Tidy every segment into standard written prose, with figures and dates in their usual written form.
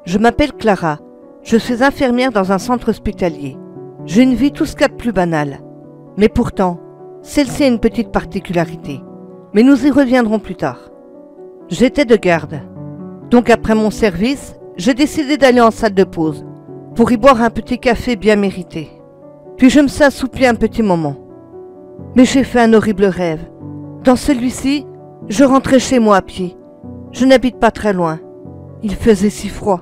Je m'appelle Clara, je suis infirmière dans un centre hospitalier. J'ai une vie tout ce qu'il y a de plus banale. Mais pourtant, celle-ci a une petite particularité. Mais nous y reviendrons plus tard. J'étais de garde. Donc après mon service, j'ai décidé d'aller en salle de pause pour y boire un petit café bien mérité. Puis je me suis assoupie un petit moment. Mais j'ai fait un horrible rêve. Dans celui-ci, je rentrais chez moi à pied. Je n'habite pas très loin. Il faisait si froid.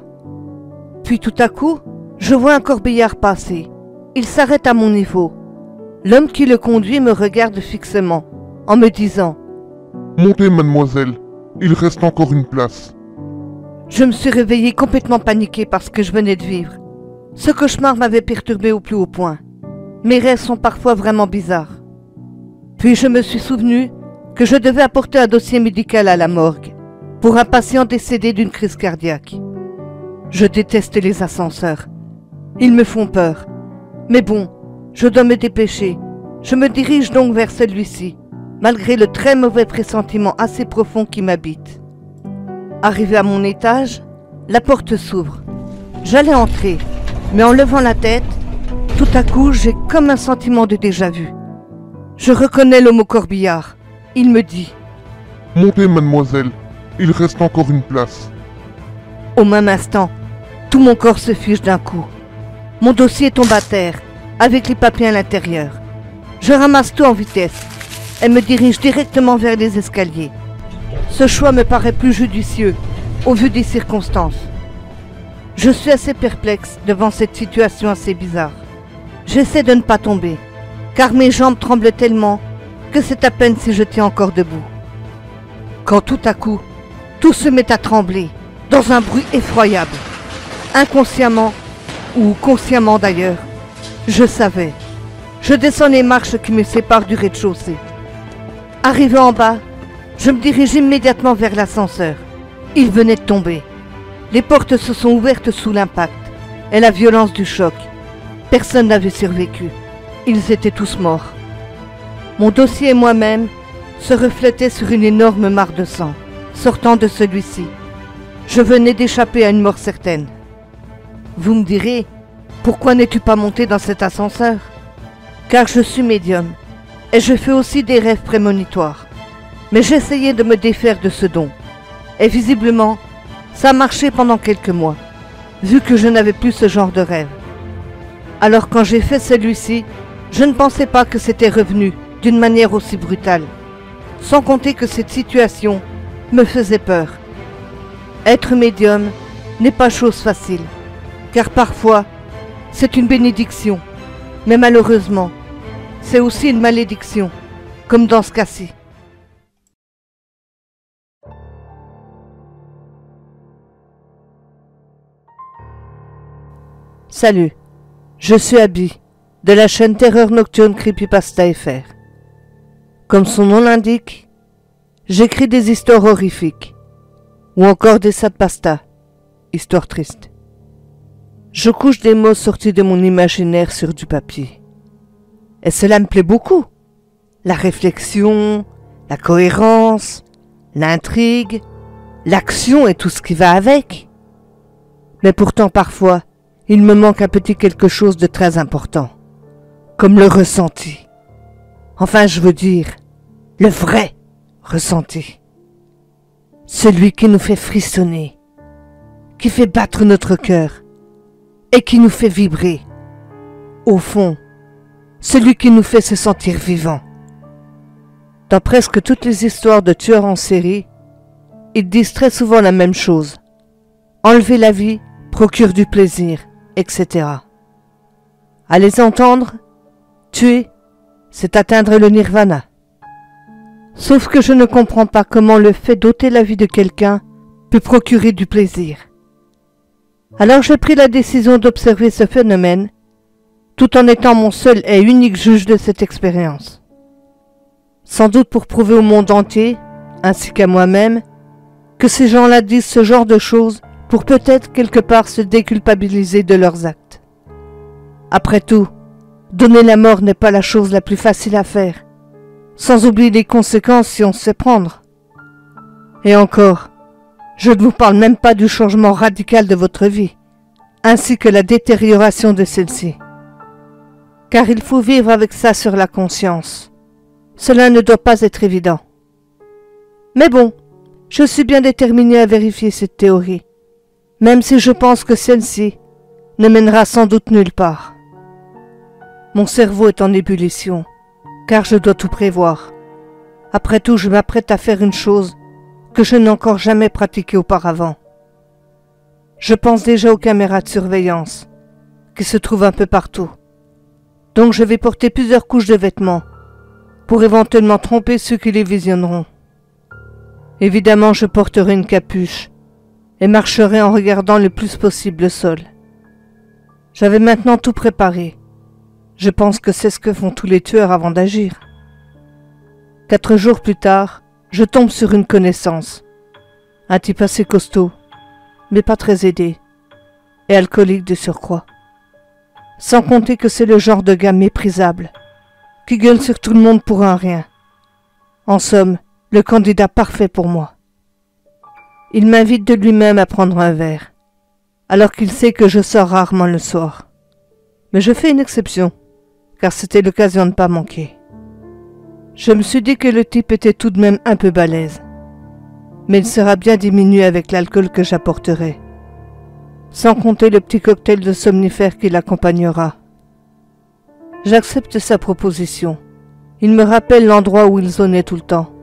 Puis tout à coup, je vois un corbillard passer. Il s'arrête à mon niveau. L'homme qui le conduit me regarde fixement, en me disant « Montez, mademoiselle, il reste encore une place. » Je me suis réveillée complètement paniquée par ce que je venais de vivre. Ce cauchemar m'avait perturbée au plus haut point. Mes rêves sont parfois vraiment bizarres. Puis je me suis souvenu que je devais apporter un dossier médical à la morgue pour un patient décédé d'une crise cardiaque. Je déteste les ascenseurs. Ils me font peur. Mais bon, je dois me dépêcher. Je me dirige donc vers celui-ci, malgré le très mauvais pressentiment assez profond qui m'habite. Arrivé à mon étage, la porte s'ouvre. J'allais entrer, mais en levant la tête, tout à coup, j'ai comme un sentiment de déjà-vu. Je reconnais l'homme au corbillard. Il me dit « Montez, mademoiselle, il reste encore une place. » Au même instant, tout mon corps se fige d'un coup. Mon dossier tombe à terre, avec les papiers à l'intérieur. Je ramasse tout en vitesse et me dirige directement vers les escaliers. Ce choix me paraît plus judicieux, au vu des circonstances. Je suis assez perplexe devant cette situation assez bizarre. J'essaie de ne pas tomber, car mes jambes tremblent tellement que c'est à peine si je tiens encore debout. Quand tout à coup, tout se met à trembler, dans un bruit effroyable. Inconsciemment, ou consciemment d'ailleurs, je savais. Je descends les marches qui me séparent du rez-de-chaussée. Arrivé en bas, je me dirige immédiatement vers l'ascenseur. Il venait de tomber. Les portes se sont ouvertes sous l'impact et la violence du choc. Personne n'avait survécu. Ils étaient tous morts. Mon dossier et moi-même se reflétaient sur une énorme mare de sang, sortant de celui-ci. Je venais d'échapper à une mort certaine. Vous me direz, pourquoi n'es-tu pas monté dans cet ascenseur? Car je suis médium, et je fais aussi des rêves prémonitoires. Mais j'essayais de me défaire de ce don. Et visiblement, ça a marché pendant quelques mois, vu que je n'avais plus ce genre de rêve. Alors quand j'ai fait celui-ci, je ne pensais pas que c'était revenu d'une manière aussi brutale. Sans compter que cette situation me faisait peur. Être médium n'est pas chose facile, car parfois, c'est une bénédiction, mais malheureusement, c'est aussi une malédiction, comme dans ce cas-ci. Salut, je suis Abby, de la chaîne Terreur Nocturne Creepypasta FR. Comme son nom l'indique, j'écris des histoires horrifiques, ou encore des sad pasta, histoires tristes. Je couche des mots sortis de mon imaginaire sur du papier. Et cela me plaît beaucoup. La réflexion, la cohérence, l'intrigue, l'action et tout ce qui va avec. Mais pourtant parfois, il me manque un petit quelque chose de très important, comme le ressenti. Enfin, je veux dire, le vrai ressenti. Celui qui nous fait frissonner, qui fait battre notre cœur et qui nous fait vibrer. Au fond, celui qui nous fait se sentir vivants. Dans presque toutes les histoires de tueurs en série, ils disent très souvent la même chose. Enlever la vie procure du plaisir, etc. À les entendre, tuer, c'est atteindre le nirvana. Sauf que je ne comprends pas comment le fait d'ôter la vie de quelqu'un peut procurer du plaisir. Alors j'ai pris la décision d'observer ce phénomène, tout en étant mon seul et unique juge de cette expérience. Sans doute pour prouver au monde entier, ainsi qu'à moi-même, que ces gens-là disent ce genre de choses pour peut-être quelque part se déculpabiliser de leurs actes. Après tout, donner la mort n'est pas la chose la plus facile à faire, sans oublier les conséquences si on se fait prendre. Et encore, Je ne vous parle même pas du changement radical de votre vie, ainsi que la détérioration de celle-ci. Car il faut vivre avec ça sur la conscience. Cela ne doit pas être évident. Mais bon, je suis bien déterminé à vérifier cette théorie, même si je pense que celle-ci ne mènera sans doute nulle part. Mon cerveau est en ébullition, car je dois tout prévoir. Après tout, je m'apprête à faire une chose que je n'ai encore jamais pratiquée auparavant. Je pense déjà aux caméras de surveillance, qui se trouvent un peu partout. Donc je vais porter plusieurs couches de vêtements, pour éventuellement tromper ceux qui les visionneront. Évidemment, je porterai une capuche, et marcherai en regardant le plus possible le sol. J'avais maintenant tout préparé. Je pense que c'est ce que font tous les tueurs avant d'agir. 4 jours plus tard, je tombe sur une connaissance. Un type assez costaud, mais pas très aidé, et alcoolique de surcroît. Sans compter que c'est le genre de gars méprisable, qui gueule sur tout le monde pour un rien. En somme, le candidat parfait pour moi. Il m'invite de lui-même à prendre un verre, alors qu'il sait que je sors rarement le soir. Mais je fais une exception, car c'était l'occasion de ne pas manquer. Je me suis dit que le type était tout de même un peu balèze, mais il sera bien diminué avec l'alcool que j'apporterai, sans compter le petit cocktail de somnifères qui l'accompagnera. J'accepte sa proposition. Il me rappelle l'endroit où il zonnait tout le temps.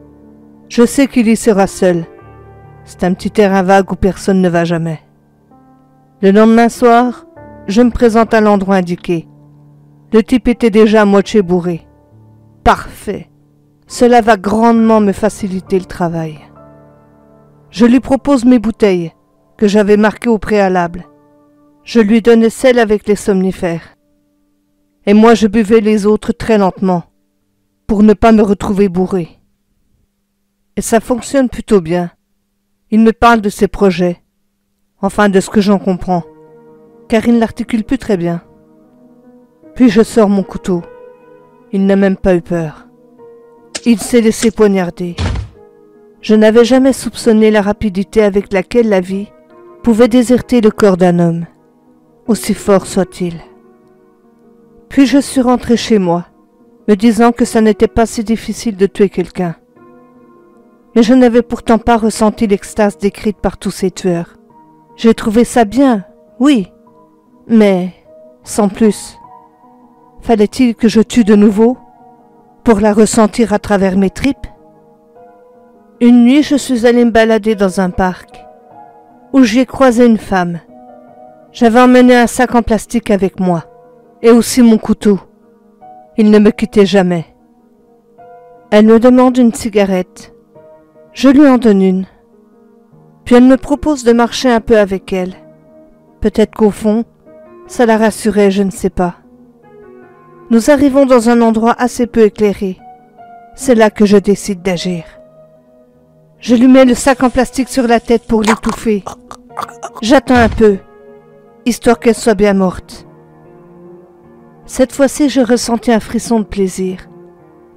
Je sais qu'il y sera seul. C'est un petit terrain vague où personne ne va jamais. Le lendemain soir, je me présente à l'endroit indiqué. Le type était déjà à moitié bourré. Parfait. Cela va grandement me faciliter le travail. Je lui propose mes bouteilles, que j'avais marquées au préalable. Je lui donnais celle avec les somnifères. Et moi je buvais les autres très lentement, pour ne pas me retrouver bourré. Et ça fonctionne plutôt bien. Il me parle de ses projets, enfin de ce que j'en comprends, car il ne l'articule plus très bien. Puis je sors mon couteau. Il n'a même pas eu peur. Il s'est laissé poignarder. Je n'avais jamais soupçonné la rapidité avec laquelle la vie pouvait déserter le corps d'un homme, aussi fort soit-il. Puis je suis rentré chez moi, me disant que ça n'était pas si difficile de tuer quelqu'un. Mais je n'avais pourtant pas ressenti l'extase décrite par tous ces tueurs. J'ai trouvé ça bien, oui, mais sans plus. Fallait-il que je tue de nouveau pour la ressentir à travers mes tripes? Une nuit, je suis allé me balader dans un parc où j'y ai croisé une femme. J'avais emmené un sac en plastique avec moi et aussi mon couteau. Il ne me quittait jamais. Elle me demande une cigarette. Je lui en donne une. Puis elle me propose de marcher un peu avec elle. Peut-être qu'au fond, ça la rassurait, je ne sais pas. Nous arrivons dans un endroit assez peu éclairé. C'est là que je décide d'agir. Je lui mets le sac en plastique sur la tête pour l'étouffer. J'attends un peu, histoire qu'elle soit bien morte. Cette fois-ci, je ressentis un frisson de plaisir.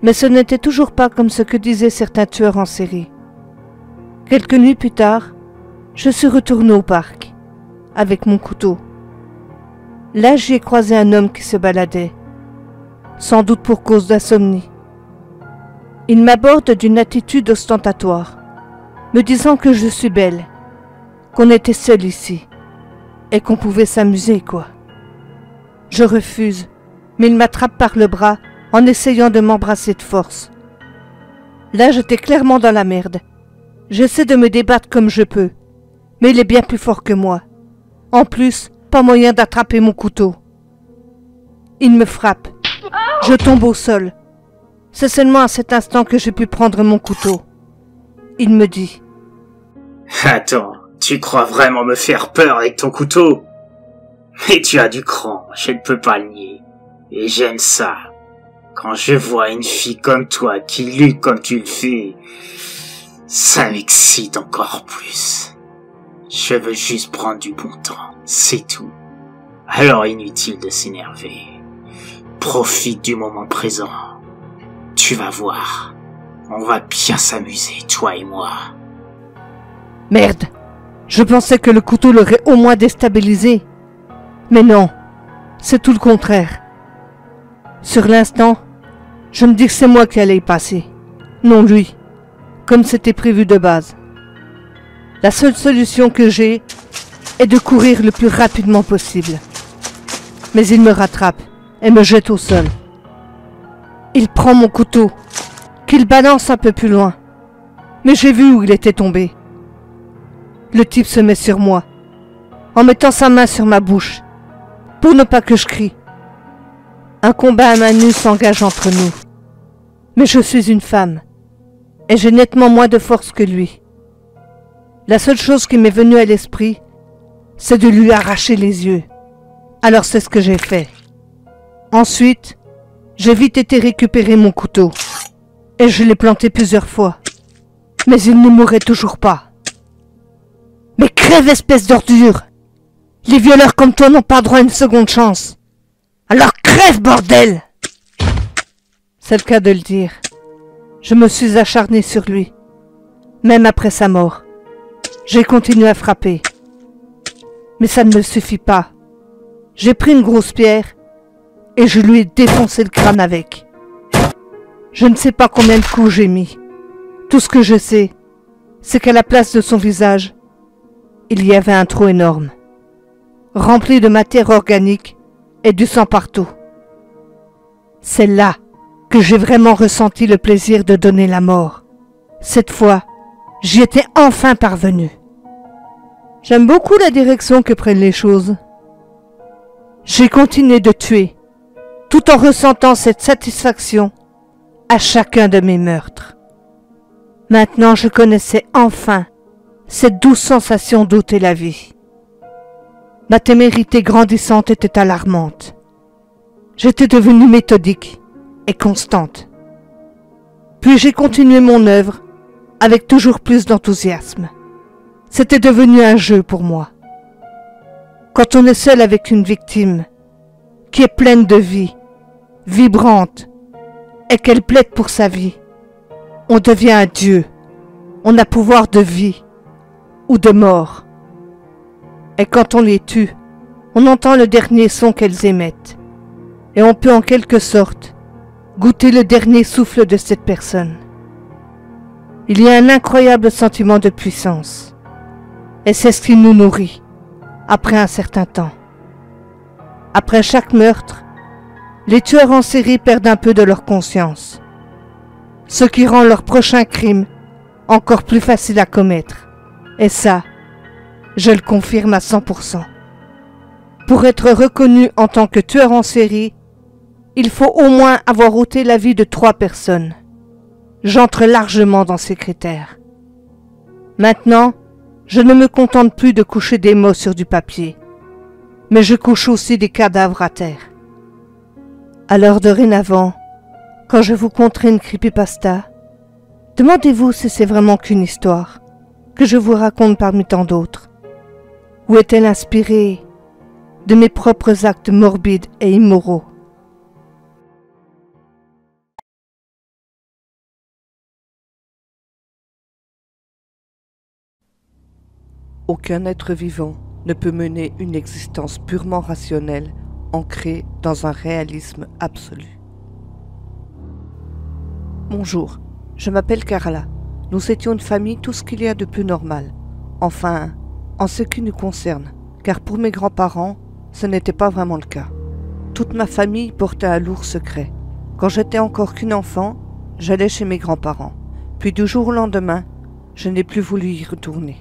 Mais ce n'était toujours pas comme ce que disaient certains tueurs en série. Quelques nuits plus tard, je suis retourné au parc, avec mon couteau. Là, j'y ai croisé un homme qui se baladait, sans doute pour cause d'insomnie. Il m'aborde d'une attitude ostentatoire, me disant que je suis belle, qu'on était seul ici, et qu'on pouvait s'amuser, quoi. Je refuse, mais il m'attrape par le bras en essayant de m'embrasser de force. Là, j'étais clairement dans la merde. J'essaie de me débattre comme je peux, mais il est bien plus fort que moi. En plus, pas moyen d'attraper mon couteau. Il me frappe. Je tombe au sol. C'est seulement à cet instant que j'ai pu prendre mon couteau. Il me dit: Attends, tu crois vraiment me faire peur avec ton couteau? Mais tu as du cran, je ne peux pas le nier. Et j'aime ça. Quand je vois une fille comme toi qui lutte comme tu le fais, ça m'excite encore plus. Je veux juste prendre du bon temps, c'est tout. Alors inutile de s'énerver. Profite du moment présent. Tu vas voir. On va bien s'amuser, toi et moi. Merde, Je pensais que le couteau l'aurait au moins déstabilisé. Mais non, c'est tout le contraire. Sur l'instant, je me dis que c'est moi qui allais y passer, non lui, comme c'était prévu de base. La seule solution que j'ai est de courir le plus rapidement possible. Mais il me rattrape et me jette au sol. Il prend mon couteau, qu'il balance un peu plus loin. Mais j'ai vu où il était tombé. Le type se met sur moi, en mettant sa main sur ma bouche, pour ne pas que je crie. Un combat à main nue s'engage entre nous. Mais je suis une femme, et j'ai nettement moins de force que lui. La seule chose qui m'est venue à l'esprit, c'est de lui arracher les yeux. Alors c'est ce que j'ai fait. Ensuite, j'ai vite été récupérer mon couteau, et je l'ai planté plusieurs fois. Mais il ne mourait toujours pas. Mais crève, espèce d'ordure! Les violeurs comme toi n'ont pas droit à une seconde chance. Alors crève, bordel! C'est le cas de le dire. Je me suis acharné sur lui, même après sa mort. J'ai continué à frapper. Mais ça ne me suffit pas. J'ai pris une grosse pierre et je lui ai défoncé le crâne avec. Je ne sais pas combien de coups j'ai mis. Tout ce que je sais, c'est qu'à la place de son visage, il y avait un trou énorme, rempli de matière organique et du sang partout. C'est là que j'ai vraiment ressenti le plaisir de donner la mort. Cette fois, j'y étais enfin parvenu. J'aime beaucoup la direction que prennent les choses. J'ai continué de tuer, tout en ressentant cette satisfaction à chacun de mes meurtres. Maintenant, je connaissais enfin cette douce sensation d'ôter la vie. Ma témérité grandissante était alarmante. J'étais devenue méthodique et constante. Puis j'ai continué mon œuvre avec toujours plus d'enthousiasme. C'était devenu un jeu pour moi. Quand on est seul avec une victime qui est pleine de vie, vibrante, et qu'elle plaide pour sa vie, on devient un dieu. On a pouvoir de vie ou de mort. Et quand on les tue, on entend le dernier son qu'elles émettent. Et on peut en quelque sorte goûter le dernier souffle de cette personne. Il y a un incroyable sentiment de puissance. Et c'est ce qui nous nourrit, après un certain temps. Après chaque meurtre, les tueurs en série perdent un peu de leur conscience, ce qui rend leur prochain crime encore plus facile à commettre. Et ça, je le confirme à 100%. Pour être reconnu en tant que tueur en série, il faut au moins avoir ôté la vie de 3 personnes. J'entre largement dans ces critères. Maintenant, je ne me contente plus de coucher des mots sur du papier, mais je couche aussi des cadavres à terre. Alors dorénavant, quand je vous conterai une creepypasta, demandez-vous si c'est vraiment qu'une histoire que je vous raconte parmi tant d'autres, ou est-elle inspirée de mes propres actes morbides et immoraux. Aucun être vivant ne peut mener une existence purement rationnelle, ancrée dans un réalisme absolu. Bonjour, je m'appelle Carla. Nous étions une famille, tout ce qu'il y a de plus normal. Enfin, en ce qui nous concerne, car pour mes grands-parents, ce n'était pas vraiment le cas. Toute ma famille portait un lourd secret. Quand j'étais encore qu'une enfant, j'allais chez mes grands-parents. Puis du jour au lendemain, je n'ai plus voulu y retourner,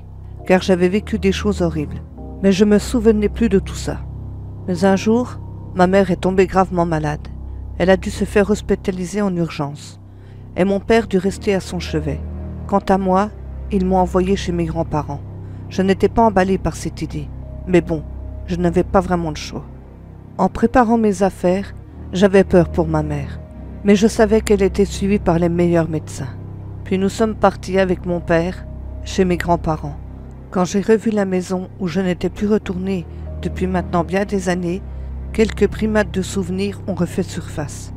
car j'avais vécu des choses horribles. Mais je me souvenais plus de tout ça. Mais un jour, ma mère est tombée gravement malade. Elle a dû se faire hospitaliser en urgence. Et mon père dut rester à son chevet. Quant à moi, ils m'ont envoyé chez mes grands-parents. Je n'étais pas emballée par cette idée. Mais bon, je n'avais pas vraiment le choix. En préparant mes affaires, j'avais peur pour ma mère. Mais je savais qu'elle était suivie par les meilleurs médecins. Puis nous sommes partis avec mon père chez mes grands-parents. Quand j'ai revu la maison où je n'étais plus retournée depuis maintenant bien des années, quelques primates de souvenirs ont refait surface.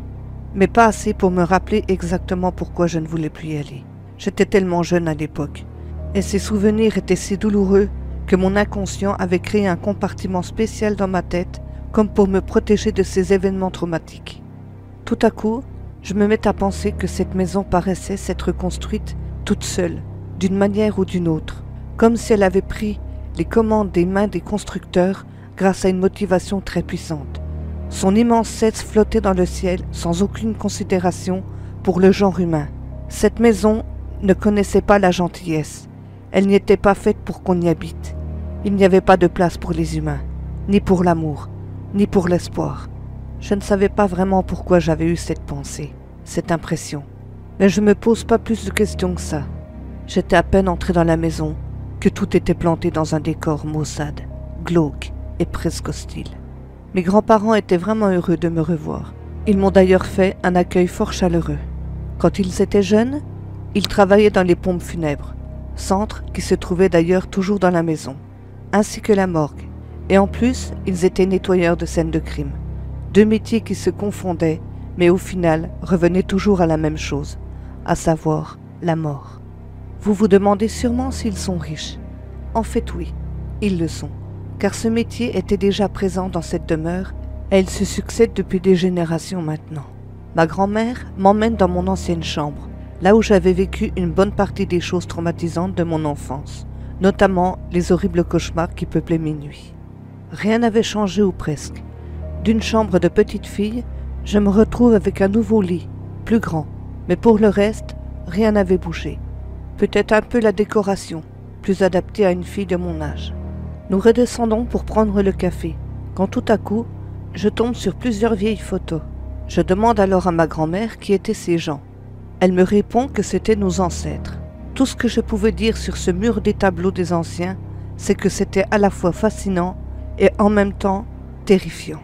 Mais pas assez pour me rappeler exactement pourquoi je ne voulais plus y aller. J'étais tellement jeune à l'époque, et ces souvenirs étaient si douloureux que mon inconscient avait créé un compartiment spécial dans ma tête comme pour me protéger de ces événements traumatiques. Tout à coup, je me mets à penser que cette maison paraissait s'être construite toute seule, d'une manière ou d'une autre, comme si elle avait pris les commandes des mains des constructeurs grâce à une motivation très puissante. Son immense tête flottait dans le ciel sans aucune considération pour le genre humain. Cette maison ne connaissait pas la gentillesse. Elle n'y était pas faite pour qu'on y habite. Il n'y avait pas de place pour les humains, ni pour l'amour, ni pour l'espoir. Je ne savais pas vraiment pourquoi j'avais eu cette pensée, cette impression. Mais je ne me pose pas plus de questions que ça. J'étais à peine entré dans la maison que tout était planté dans un décor maussade, glauque et presque hostile. Mes grands-parents étaient vraiment heureux de me revoir. Ils m'ont d'ailleurs fait un accueil fort chaleureux. Quand ils étaient jeunes, ils travaillaient dans les pompes funèbres, centre qui se trouvait d'ailleurs toujours dans la maison, ainsi que la morgue. Et en plus, ils étaient nettoyeurs de scènes de crime. Deux métiers qui se confondaient, mais au final revenaient toujours à la même chose, à savoir la mort. Vous vous demandez sûrement s'ils sont riches. En fait oui, ils le sont, car ce métier était déjà présent dans cette demeure et il se succède depuis des générations maintenant. Ma grand-mère m'emmène dans mon ancienne chambre, là où j'avais vécu une bonne partie des choses traumatisantes de mon enfance, notamment les horribles cauchemars qui peuplaient mes nuits. Rien n'avait changé ou presque. D'une chambre de petite fille, je me retrouve avec un nouveau lit, plus grand, mais pour le reste, rien n'avait bougé. Peut-être un peu la décoration, plus adaptée à une fille de mon âge. Nous redescendons pour prendre le café, quand tout à coup, je tombe sur plusieurs vieilles photos. Je demande alors à ma grand-mère qui étaient ces gens. Elle me répond que c'étaient nos ancêtres. Tout ce que je pouvais dire sur ce mur des tableaux des anciens, c'est que c'était à la fois fascinant et en même temps terrifiant.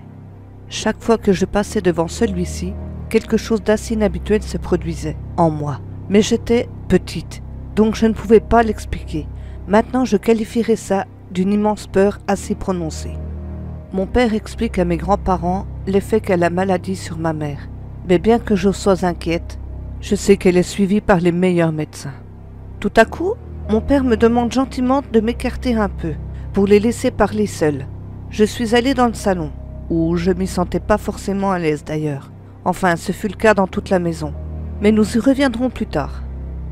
Chaque fois que je passais devant celui-ci, quelque chose d'assez inhabituel se produisait en moi. Mais j'étais petite, donc je ne pouvais pas l'expliquer. Maintenant, je qualifierais ça d'une immense peur assez prononcée. Mon père explique à mes grands-parents l'effet qu'a la maladie sur ma mère. Mais bien que je sois inquiète, je sais qu'elle est suivie par les meilleurs médecins. Tout à coup, mon père me demande gentiment de m'écarter un peu, pour les laisser parler seuls. Je suis allée dans le salon, où je m'y sentais pas forcément à l'aise d'ailleurs. Enfin, ce fut le cas dans toute la maison. Mais nous y reviendrons plus tard.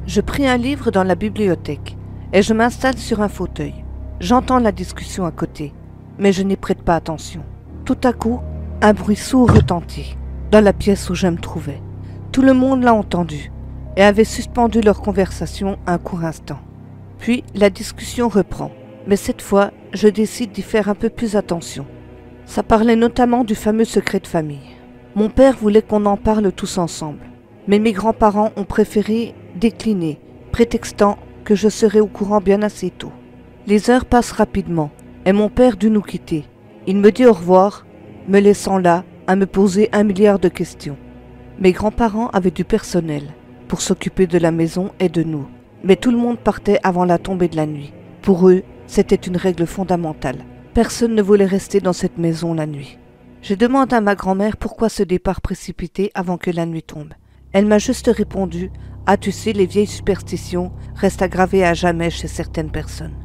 Je pris un livre dans la bibliothèque, et je m'installe sur un fauteuil. J'entends la discussion à côté, mais je n'y prête pas attention. Tout à coup, un bruit sourd retentit, dans la pièce où je me trouvais. Tout le monde l'a entendu, et avait suspendu leur conversation un court instant. Puis, la discussion reprend, mais cette fois, je décide d'y faire un peu plus attention. Ça parlait notamment du fameux secret de famille. Mon père voulait qu'on en parle tous ensemble, mais mes grands-parents ont préféré décliner, prétextant que je serais au courant bien assez tôt. Les heures passent rapidement, et mon père dut nous quitter. Il me dit au revoir, me laissant là à me poser 1 milliard de questions. Mes grands-parents avaient du personnel pour s'occuper de la maison et de nous, mais tout le monde partait avant la tombée de la nuit. Pour eux, c'était une règle fondamentale. Personne ne voulait rester dans cette maison la nuit. Je demande à ma grand-mère pourquoi ce départ précipité avant que la nuit tombe. Elle m'a juste répondu « Ah, tu sais, les vieilles superstitions restent aggravées à jamais chez certaines personnes. »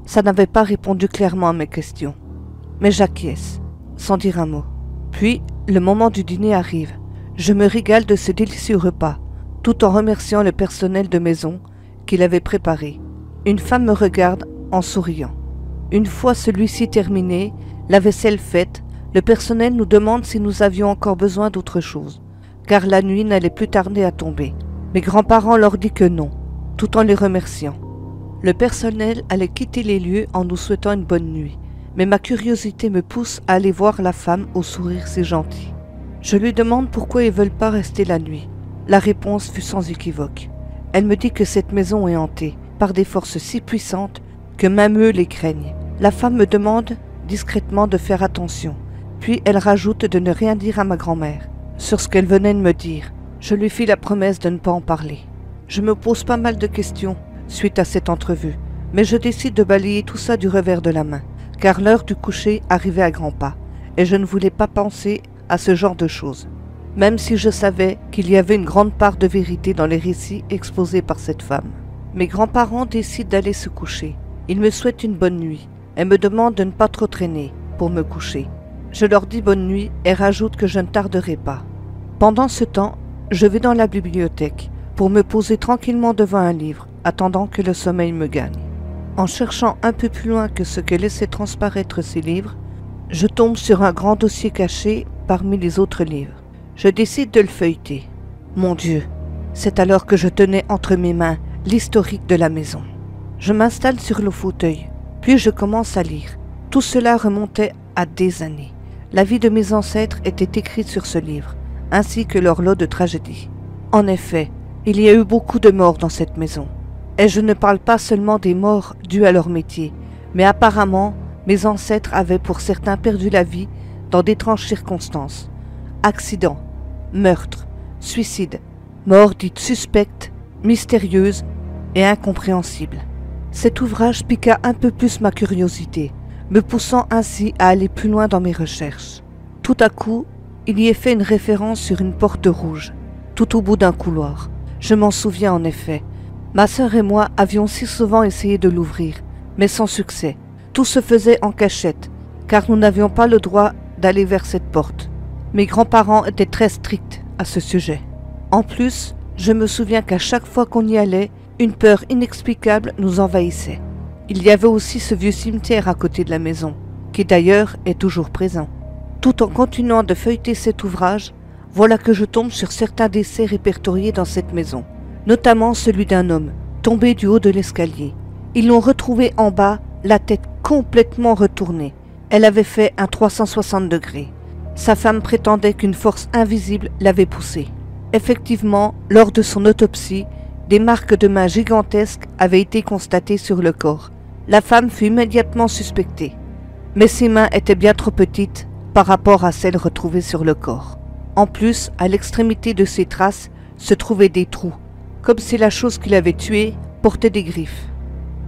Ça n'avait pas répondu clairement à mes questions. Mais j'acquiesce, sans dire un mot. Puis, le moment du dîner arrive. Je me régale de ce délicieux repas, tout en remerciant le personnel de maison qui l'avait préparé. Une femme me regarde en souriant. Une fois celui-ci terminé, la vaisselle faite, le personnel nous demande si nous avions encore besoin d'autre chose, car la nuit n'allait plus tarder à tomber. Mes grands-parents leur disent que non, tout en les remerciant. Le personnel allait quitter les lieux en nous souhaitant une bonne nuit, mais ma curiosité me pousse à aller voir la femme au sourire si gentil. Je lui demande pourquoi ils ne veulent pas rester la nuit. La réponse fut sans équivoque. Elle me dit que cette maison est hantée par des forces si puissantes que même eux les craignent. La femme me demande discrètement de faire attention, puis elle rajoute de ne rien dire à ma grand-mère sur ce qu'elle venait de me dire. Je lui fis la promesse de ne pas en parler. Je me pose pas mal de questions suite à cette entrevue, mais je décide de balayer tout ça du revers de la main, car l'heure du coucher arrivait à grands pas, et je ne voulais pas penser à ce genre de choses, même si je savais qu'il y avait une grande part de vérité dans les récits exposés par cette femme. Mes grands-parents décident d'aller se coucher. Ils me souhaitent une bonne nuit, Elle me demande de ne pas trop traîner pour me coucher. Je leur dis bonne nuit et rajoute que je ne tarderai pas. Pendant ce temps, je vais dans la bibliothèque pour me poser tranquillement devant un livre, attendant que le sommeil me gagne. En cherchant un peu plus loin que ce que laissaient transparaître ces livres, je tombe sur un grand dossier caché parmi les autres livres. Je décide de le feuilleter. Mon Dieu, c'est alors que je tenais entre mes mains l'historique de la maison. Je m'installe sur le fauteuil, puis je commence à lire. Tout cela remontait à des années. La vie de mes ancêtres était écrite sur ce livre, ainsi que leur lot de tragédies. En effet, il y a eu beaucoup de morts dans cette maison. Et je ne parle pas seulement des morts dues à leur métier, mais apparemment, mes ancêtres avaient pour certains perdu la vie dans d'étranges circonstances. Accidents, meurtres, suicides, morts dites suspectes, mystérieuses et incompréhensibles. Cet ouvrage piqua un peu plus ma curiosité, me poussant ainsi à aller plus loin dans mes recherches. Tout à coup, il y est fait une référence sur une porte rouge, tout au bout d'un couloir. Je m'en souviens en effet. Ma sœur et moi avions si souvent essayé de l'ouvrir, mais sans succès. Tout se faisait en cachette, car nous n'avions pas le droit d'aller vers cette porte. Mes grands-parents étaient très stricts à ce sujet. En plus, je me souviens qu'à chaque fois qu'on y allait, une peur inexplicable nous envahissait. Il y avait aussi ce vieux cimetière à côté de la maison, qui d'ailleurs est toujours présent. Tout en continuant de feuilleter cet ouvrage, voilà que je tombe sur certains décès répertoriés dans cette maison, notamment celui d'un homme, tombé du haut de l'escalier. Ils l'ont retrouvé en bas, la tête complètement retournée. Elle avait fait un 360 degrés. Sa femme prétendait qu'une force invisible l'avait poussé. Effectivement, lors de son autopsie, des marques de mains gigantesques avaient été constatées sur le corps. La femme fut immédiatement suspectée. Mais ses mains étaient bien trop petites par rapport à celles retrouvées sur le corps. En plus, à l'extrémité de ses traces se trouvaient des trous, comme si la chose qui l'avait tuée portait des griffes.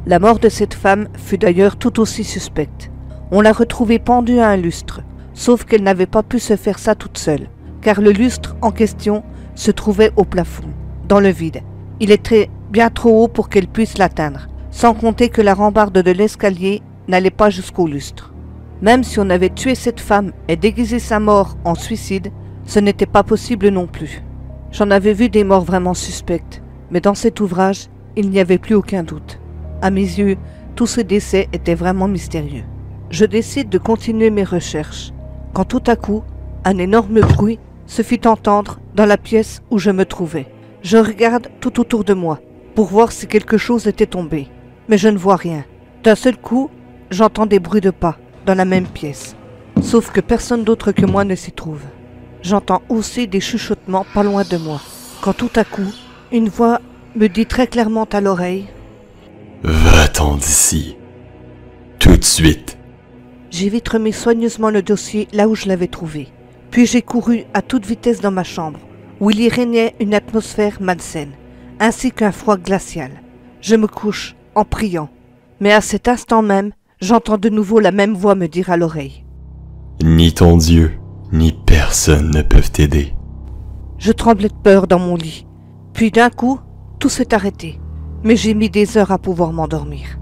La mort de cette femme fut d'ailleurs tout aussi suspecte. On l'a retrouvée pendue à un lustre, sauf qu'elle n'avait pas pu se faire ça toute seule, car le lustre en question se trouvait au plafond, dans le vide. Il était bien trop haut pour qu'elle puisse l'atteindre, sans compter que la rambarde de l'escalier n'allait pas jusqu'au lustre. Même si on avait tué cette femme et déguisé sa mort en suicide, ce n'était pas possible non plus. J'en avais vu des morts vraiment suspectes, mais dans cet ouvrage, il n'y avait plus aucun doute. À mes yeux, tous ces décès étaient vraiment mystérieux. Je décide de continuer mes recherches, quand tout à coup, un énorme bruit se fit entendre dans la pièce où je me trouvais. Je regarde tout autour de moi, pour voir si quelque chose était tombé, mais je ne vois rien. D'un seul coup, j'entends des bruits de pas dans la même pièce, sauf que personne d'autre que moi ne s'y trouve. J'entends aussi des chuchotements pas loin de moi, quand tout à coup, une voix me dit très clairement à l'oreille « Va-t'en d'ici, tout de suite !» J'ai vite remis soigneusement le dossier là où je l'avais trouvé, puis j'ai couru à toute vitesse dans ma chambre, où il y régnait une atmosphère malsaine, ainsi qu'un froid glacial. Je me couche en priant, mais à cet instant même, j'entends de nouveau la même voix me dire à l'oreille « Ni ton Dieu, ni personne ne peuvent t'aider. » Je tremblais de peur dans mon lit, puis d'un coup, tout s'est arrêté, mais j'ai mis des heures à pouvoir m'endormir.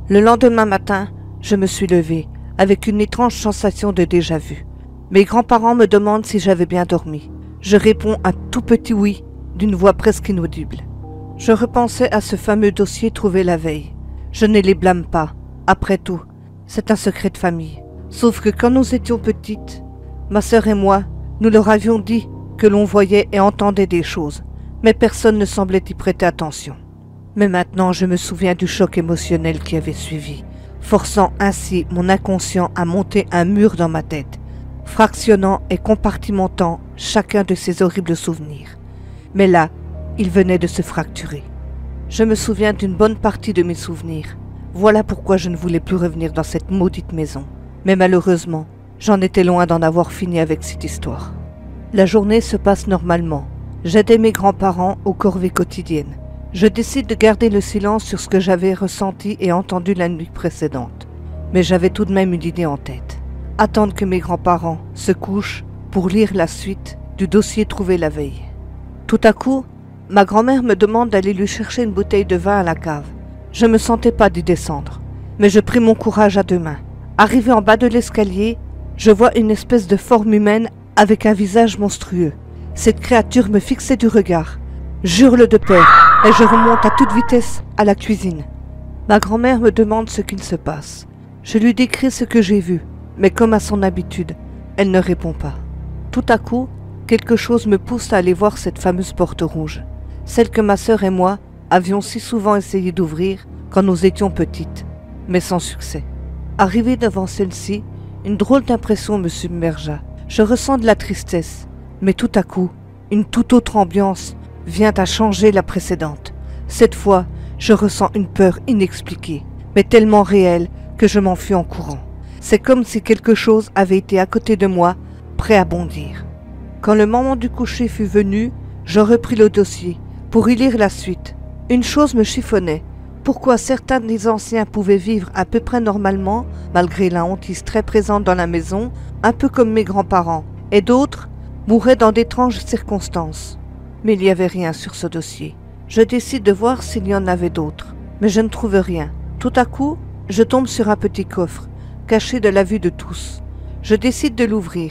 Le lendemain matin, je me suis levée, avec une étrange sensation de déjà-vu. Mes grands-parents me demandent si j'avais bien dormi. Je réponds un tout petit oui, d'une voix presque inaudible. Je repensais à ce fameux dossier trouvé la veille. Je ne les blâme pas. Après tout, c'est un secret de famille. Sauf que quand nous étions petites, ma sœur et moi, nous leur avions dit que l'on voyait et entendait des choses, mais personne ne semblait y prêter attention. Mais maintenant, je me souviens du choc émotionnel qui avait suivi, forçant ainsi mon inconscient à monter un mur dans ma tête, fractionnant et compartimentant chacun de ces horribles souvenirs. Mais là, il venait de se fracturer. Je me souviens d'une bonne partie de mes souvenirs. Voilà pourquoi je ne voulais plus revenir dans cette maudite maison. Mais malheureusement, j'en étais loin d'en avoir fini avec cette histoire. La journée se passe normalement. J'aidais mes grands-parents aux corvées quotidiennes. Je décide de garder le silence sur ce que j'avais ressenti et entendu la nuit précédente. Mais j'avais tout de même une idée en tête. Attendre que mes grands-parents se couchent pour lire la suite du dossier trouvé la veille. Tout à coup, ma grand-mère me demande d'aller lui chercher une bouteille de vin à la cave. Je ne me sentais pas d'y descendre, Mais je pris mon courage à deux mains. Arrivé en bas de l'escalier, je vois une espèce de forme humaine avec un visage monstrueux. Cette créature me fixait du regard. J'hurle de peur et je remonte à toute vitesse à la cuisine. Ma grand-mère me demande ce qu'il se passe. Je lui décris ce que j'ai vu, mais comme à son habitude, elle ne répond pas. Tout à coup, quelque chose me pousse à aller voir cette fameuse porte rouge, celle que ma sœur et moi avions si souvent essayé d'ouvrir quand nous étions petites, mais sans succès. Arrivé devant celle-ci, une drôle d'impression me submergea. Je ressens de la tristesse, mais tout à coup, une toute autre ambiance vient à changer la précédente. Cette fois, je ressens une peur inexpliquée, mais tellement réelle que je m'enfuis en courant. C'est comme si quelque chose avait été à côté de moi, prêt à bondir. Quand le moment du coucher fut venu, je repris le dossier pour y lire la suite. Une chose me chiffonnait. Pourquoi certains des anciens pouvaient vivre à peu près normalement, malgré la hantise très présente dans la maison, un peu comme mes grands-parents, et d'autres mouraient dans d'étranges circonstances. Mais il n'y avait rien sur ce dossier. Je décide de voir s'il y en avait d'autres, mais je ne trouve rien. Tout à coup, je tombe sur un petit coffre, caché de la vue de tous. Je décide de l'ouvrir,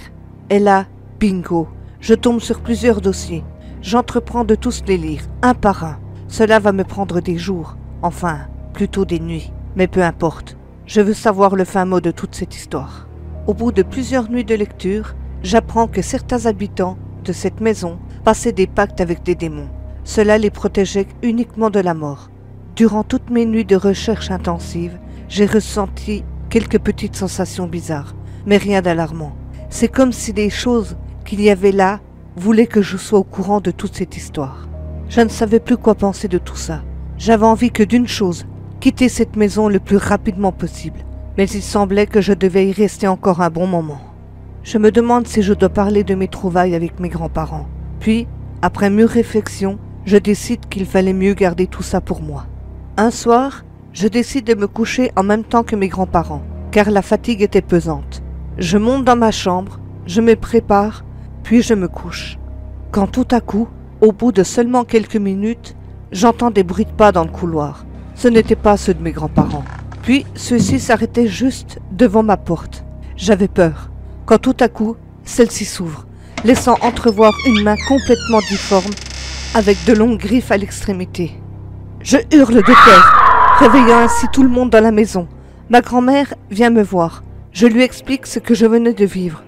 et là, bingo, je tombe sur plusieurs dossiers. J'entreprends de tous les lire, un par un. Cela va me prendre des jours. Enfin, plutôt des nuits, mais peu importe. Je veux savoir le fin mot de toute cette histoire. Au bout de plusieurs nuits de lecture, j'apprends que certains habitants de cette maison passaient des pactes avec des démons. Cela les protégeait uniquement de la mort. Durant toutes mes nuits de recherche intensive, j'ai ressenti quelques petites sensations bizarres, mais rien d'alarmant. C'est comme si les choses qu'il y avait là voulaient que je sois au courant de toute cette histoire. Je ne savais plus quoi penser de tout ça. J'avais envie que d'une chose, quitter cette maison le plus rapidement possible. Mais il semblait que je devais y rester encore un bon moment. Je me demande si je dois parler de mes trouvailles avec mes grands-parents. Puis, après mûre réflexion, je décide qu'il fallait mieux garder tout ça pour moi. Un soir, je décide de me coucher en même temps que mes grands-parents, car la fatigue était pesante. Je monte dans ma chambre, je me prépare, puis je me couche. Quand tout à coup, au bout de seulement quelques minutes, j'entends des bruits de pas dans le couloir. Ce n'étaient pas ceux de mes grands-parents. Puis, ceux-ci s'arrêtaient juste devant ma porte. J'avais peur, quand tout à coup, celle-ci s'ouvre, laissant entrevoir une main complètement difforme, avec de longues griffes à l'extrémité. Je hurle de peur, réveillant ainsi tout le monde dans la maison. Ma grand-mère vient me voir. Je lui explique ce que je venais de vivre.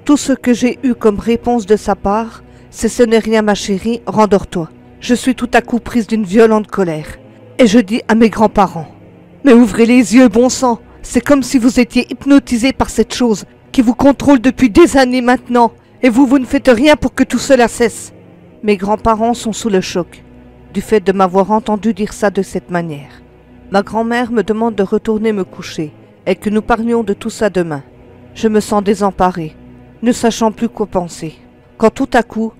Tout ce que j'ai eu comme réponse de sa part, c'est « ce n'est rien ma chérie, rendors-toi ». Je suis tout à coup prise d'une violente colère. Et je dis à mes grands-parents, « Mais ouvrez les yeux, bon sang, c'est comme si vous étiez hypnotisés par cette chose qui vous contrôle depuis des années maintenant, et vous ne faites rien pour que tout cela cesse. » Mes grands-parents sont sous le choc, du fait de m'avoir entendu dire ça de cette manière. Ma grand-mère me demande de retourner me coucher, et que nous parlions de tout ça demain. Je me sens désemparée, ne sachant plus quoi penser, quand tout à coup,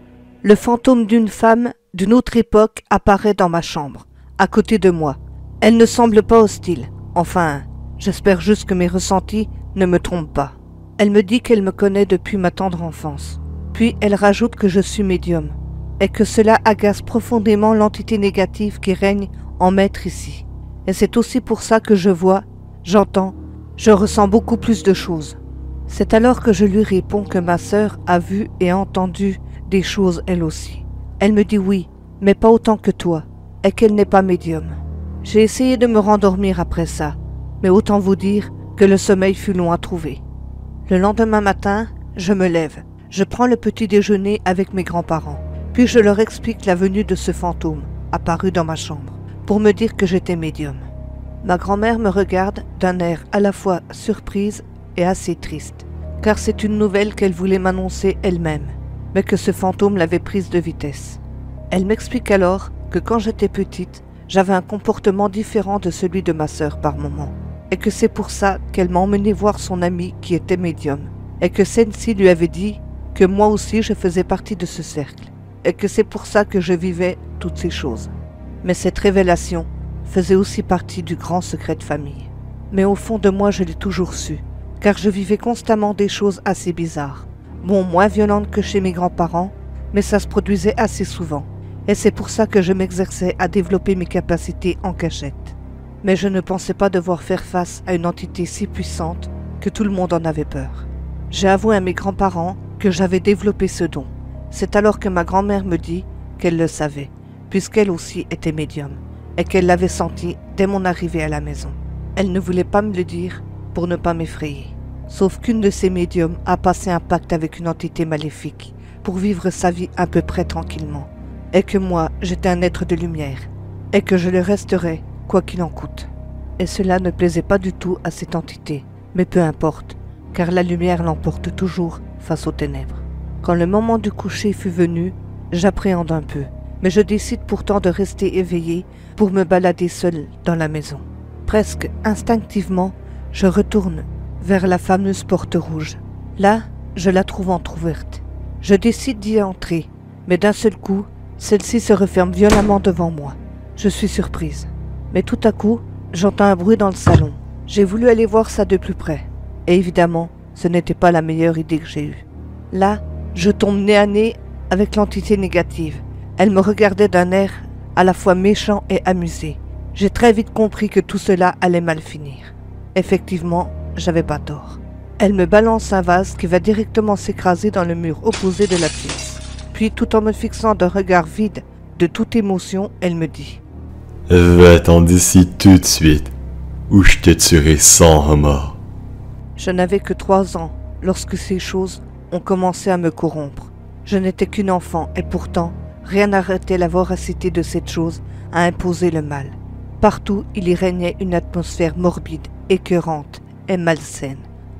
le fantôme d'une femme d'une autre époque apparaît dans ma chambre, à côté de moi. Elle ne semble pas hostile. Enfin, j'espère juste que mes ressentis ne me trompent pas. Elle me dit qu'elle me connaît depuis ma tendre enfance. Puis elle rajoute que je suis médium, et que cela agace profondément l'entité négative qui règne en maître ici. Et c'est aussi pour ça que je vois, j'entends, je ressens beaucoup plus de choses. C'est alors que je lui réponds que ma sœur a vu et entendu des choses elle aussi. Elle me dit oui, mais pas autant que toi, et qu'elle n'est pas médium. J'ai essayé de me rendormir après ça, mais autant vous dire que le sommeil fut long à trouver. Le lendemain matin, je me lève. Je prends le petit déjeuner avec mes grands-parents, puis je leur explique la venue de ce fantôme, apparu dans ma chambre, pour me dire que j'étais médium. Ma grand-mère me regarde d'un air à la fois surprise et assez triste, car c'est une nouvelle qu'elle voulait m'annoncer elle-même, mais que ce fantôme l'avait prise de vitesse. Elle m'explique alors que quand j'étais petite, j'avais un comportement différent de celui de ma sœur par moment, et que c'est pour ça qu'elle m'a emmené voir son amie qui était médium, et que celle-ci lui avait dit que moi aussi je faisais partie de ce cercle, et que c'est pour ça que je vivais toutes ces choses. Mais cette révélation faisait aussi partie du grand secret de famille. Mais au fond de moi, je l'ai toujours su, car je vivais constamment des choses assez bizarres. Bon, moins violentes que chez mes grands-parents, mais ça se produisait assez souvent. Et c'est pour ça que je m'exerçais à développer mes capacités en cachette. Mais je ne pensais pas devoir faire face à une entité si puissante que tout le monde en avait peur. J'ai avoué à mes grands-parents que j'avais développé ce don. C'est alors que ma grand-mère me dit qu'elle le savait, puisqu'elle aussi était médium, et qu'elle l'avait senti dès mon arrivée à la maison. Elle ne voulait pas me le dire pour ne pas m'effrayer. Sauf qu'une de ces médiums a passé un pacte avec une entité maléfique pour vivre sa vie à peu près tranquillement, et que moi, j'étais un être de lumière, et que je le resterai quoi qu'il en coûte. Et cela ne plaisait pas du tout à cette entité, mais peu importe, car la lumière l'emporte toujours face aux ténèbres. Quand le moment du coucher fut venu, j'appréhende un peu, mais je décide pourtant de rester éveillé pour me balader seul dans la maison. Presque instinctivement, je retourne vers la fameuse porte rouge. Là, je la trouve entrouverte. Je décide d'y entrer, mais d'un seul coup, celle-ci se referme violemment devant moi. Je suis surprise. Mais tout à coup, j'entends un bruit dans le salon. J'ai voulu aller voir ça de plus près. Et évidemment, ce n'était pas la meilleure idée que j'ai eue. Là, je tombe nez à nez avec l'entité négative. Elle me regardait d'un air à la fois méchant et amusé. J'ai très vite compris que tout cela allait mal finir. Effectivement, j'avais pas tort. Elle me balance un vase qui va directement s'écraser dans le mur opposé de la pièce. Puis, tout en me fixant d'un regard vide de toute émotion, elle me dit « Va-t'en d'ici tout de suite, ou je te tuerai sans remords. » Je n'avais que 3 ans lorsque ces choses ont commencé à me corrompre. Je n'étais qu'une enfant et pourtant, rien n'arrêtait la voracité de cette chose à imposer le mal. Partout, il y régnait une atmosphère morbide, écœurante et malsaine.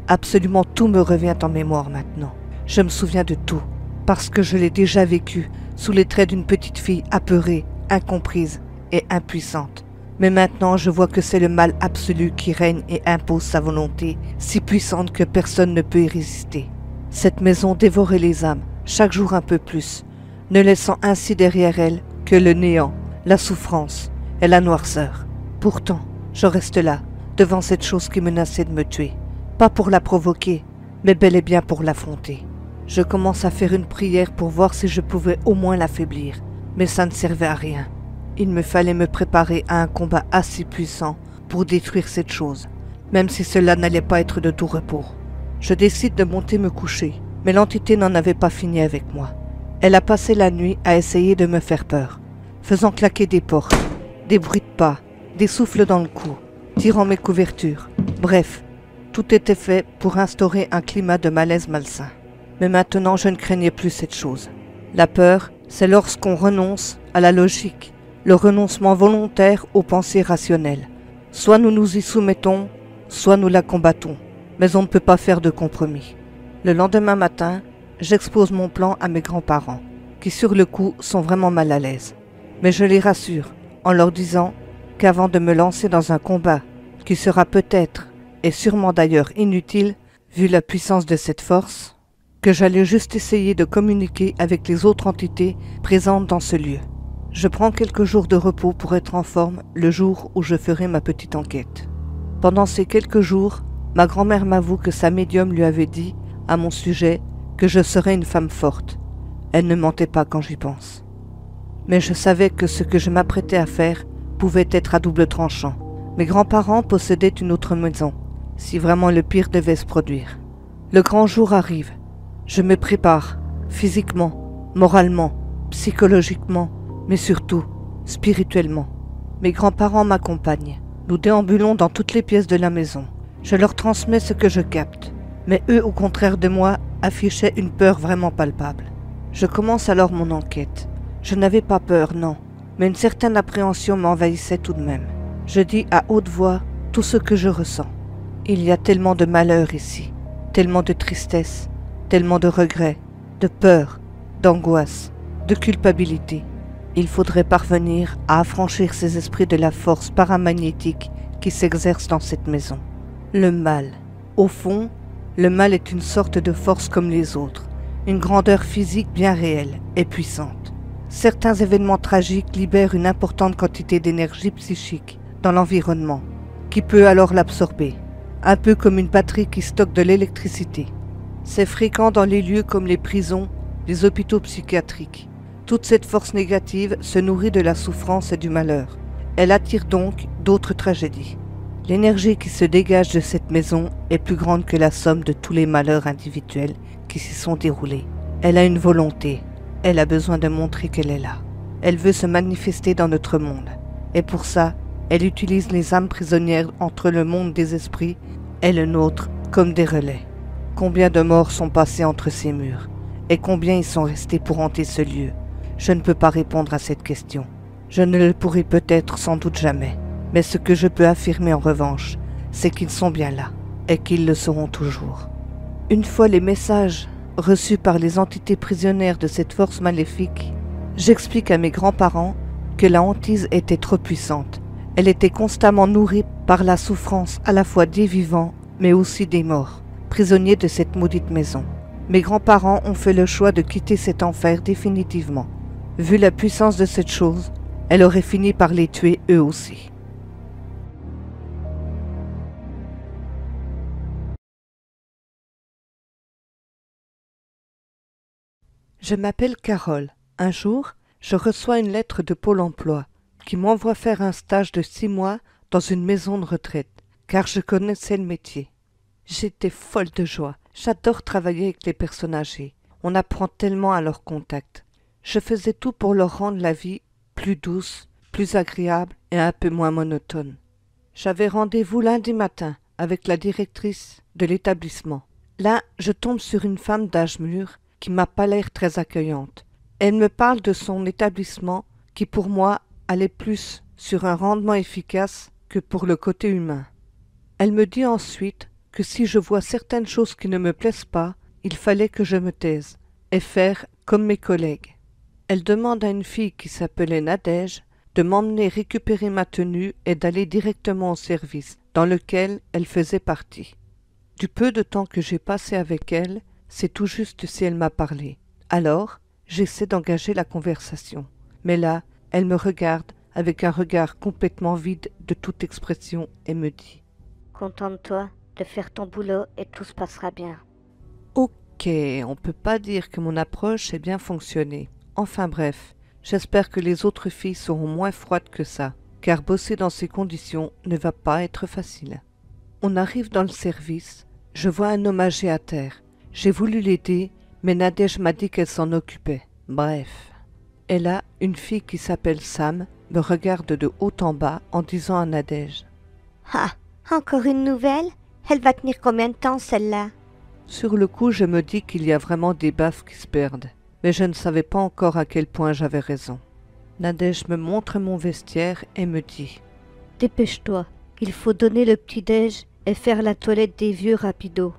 Absolument tout me revient en mémoire maintenant. Je me souviens de tout, parce que je l'ai déjà vécu sous les traits d'une petite fille apeurée, incomprise et impuissante. Mais maintenant, je vois que c'est le mal absolu qui règne et impose sa volonté, si puissante que personne ne peut y résister. Cette maison dévorait les âmes, chaque jour un peu plus, ne laissant ainsi derrière elle que le néant, la souffrance et la noirceur. Pourtant, je reste là, devant cette chose qui menaçait de me tuer. Pas pour la provoquer, mais bel et bien pour l'affronter. Je commence à faire une prière pour voir si je pouvais au moins l'affaiblir, mais ça ne servait à rien. Il me fallait me préparer à un combat assez puissant pour détruire cette chose, même si cela n'allait pas être de tout repos. Je décide de monter me coucher, mais l'entité n'en avait pas fini avec moi. Elle a passé la nuit à essayer de me faire peur, faisant claquer des portes, des bruits de pas, des souffles dans le cou, tirant mes couvertures. Bref, tout était fait pour instaurer un climat de malaise malsain. Mais maintenant, je ne craignais plus cette chose. La peur, c'est lorsqu'on renonce à la logique, le renoncement volontaire aux pensées rationnelles. Soit nous nous y soumettons, soit nous la combattons, mais on ne peut pas faire de compromis. Le lendemain matin, j'expose mon plan à mes grands-parents, qui sur le coup sont vraiment mal à l'aise. Mais je les rassure en leur disant qu'avant de me lancer dans un combat qui sera peut-être et sûrement d'ailleurs inutile, vu la puissance de cette force, que j'allais juste essayer de communiquer avec les autres entités présentes dans ce lieu. Je prends quelques jours de repos pour être en forme le jour où je ferai ma petite enquête. Pendant ces quelques jours, ma grand-mère m'avoue que sa médium lui avait dit, à mon sujet, que je serais une femme forte. Elle ne mentait pas quand j'y pense. Mais je savais que ce que je m'apprêtais à faire pouvait être à double tranchant. Mes grands-parents possédaient une autre maison, si vraiment le pire devait se produire. Le grand jour arrive. Je me prépare, physiquement, moralement, psychologiquement, mais surtout, spirituellement. Mes grands-parents m'accompagnent. Nous déambulons dans toutes les pièces de la maison. Je leur transmets ce que je capte. Mais eux, au contraire de moi, affichaient une peur vraiment palpable. Je commence alors mon enquête. Je n'avais pas peur, non, mais une certaine appréhension m'envahissait tout de même. Je dis à haute voix tout ce que je ressens. Il y a tellement de malheur ici, tellement de tristesse, tellement de regrets, de peur, d'angoisse, de culpabilité. Il faudrait parvenir à affranchir ces esprits de la force paramagnétique qui s'exerce dans cette maison. Le mal. Au fond, le mal est une sorte de force comme les autres, une grandeur physique bien réelle et puissante. Certains événements tragiques libèrent une importante quantité d'énergie psychique dans l'environnement, qui peut alors l'absorber, un peu comme une batterie qui stocke de l'électricité. C'est fréquent dans les lieux comme les prisons, les hôpitaux psychiatriques. Toute cette force négative se nourrit de la souffrance et du malheur, Elle attire donc d'autres tragédies. L'énergie qui se dégage de cette maison est plus grande que la somme de tous les malheurs individuels qui s'y sont déroulés. Elle a une volonté. Elle a besoin de montrer qu'elle est là. Elle veut se manifester dans notre monde. Et pour ça, elle utilise les âmes prisonnières entre le monde des esprits et le nôtre comme des relais. Combien de morts sont passés entre ces murs? Et combien y sont restés pour hanter ce lieu? Je ne peux pas répondre à cette question. Je ne le pourrai peut-être sans doute jamais. Mais ce que je peux affirmer en revanche, c'est qu'ils sont bien là, et qu'ils le seront toujours. Une fois les messages reçus par les entités prisonnières de cette force maléfique, j'explique à mes grands-parents que la hantise était trop puissante. Elle était constamment nourrie par la souffrance à la fois des vivants, mais aussi des morts, prisonniers de cette maudite maison. Mes grands-parents ont fait le choix de quitter cet enfer définitivement. Vu la puissance de cette chose, elle aurait fini par les tuer eux aussi. Je m'appelle Carole. Un jour, je reçois une lettre de Pôle emploi qui m'envoie faire un stage de 6 mois dans une maison de retraite, car je connaissais le métier. J'étais folle de joie. J'adore travailler avec les personnes âgées. On apprend tellement à leur contact. Je faisais tout pour leur rendre la vie plus douce, plus agréable et un peu moins monotone. J'avais rendez-vous lundi matin avec la directrice de l'établissement. Là, je tombe sur une femme d'âge mûr qui m'a pas l'air très accueillante. Elle me parle de son établissement qui pour moi allait plus sur un rendement efficace que pour le côté humain. Elle me dit ensuite que si je vois certaines choses qui ne me plaisent pas, il fallait que je me taise et faire comme mes collègues. Elle demande à une fille qui s'appelait Nadège de m'emmener récupérer ma tenue et d'aller directement au service, dans lequel elle faisait partie. Du peu de temps que j'ai passé avec elle, c'est tout juste si elle m'a parlé. Alors, j'essaie d'engager la conversation. Mais là, elle me regarde avec un regard complètement vide de toute expression et me dit « Contente-toi de faire ton boulot et tout se passera bien. » Ok, on peut pas dire que mon approche ait bien fonctionné. Enfin bref, j'espère que les autres filles seront moins froides que ça, car bosser dans ces conditions ne va pas être facile. On arrive dans le service, je vois un homme âgé à terre. J'ai voulu l'aider, mais Nadège m'a dit qu'elle s'en occupait. Bref. Et là, une fille qui s'appelle Sam me regarde de haut en bas en disant à Nadège « Ah, encore une nouvelle? Elle va tenir combien de temps celle-là? » Sur le coup, je me dis qu'il y a vraiment des baffes qui se perdent, mais je ne savais pas encore à quel point j'avais raison. Nadège me montre mon vestiaire et me dit « Dépêche-toi, il faut donner le petit-déj et faire la toilette des vieux rapido. »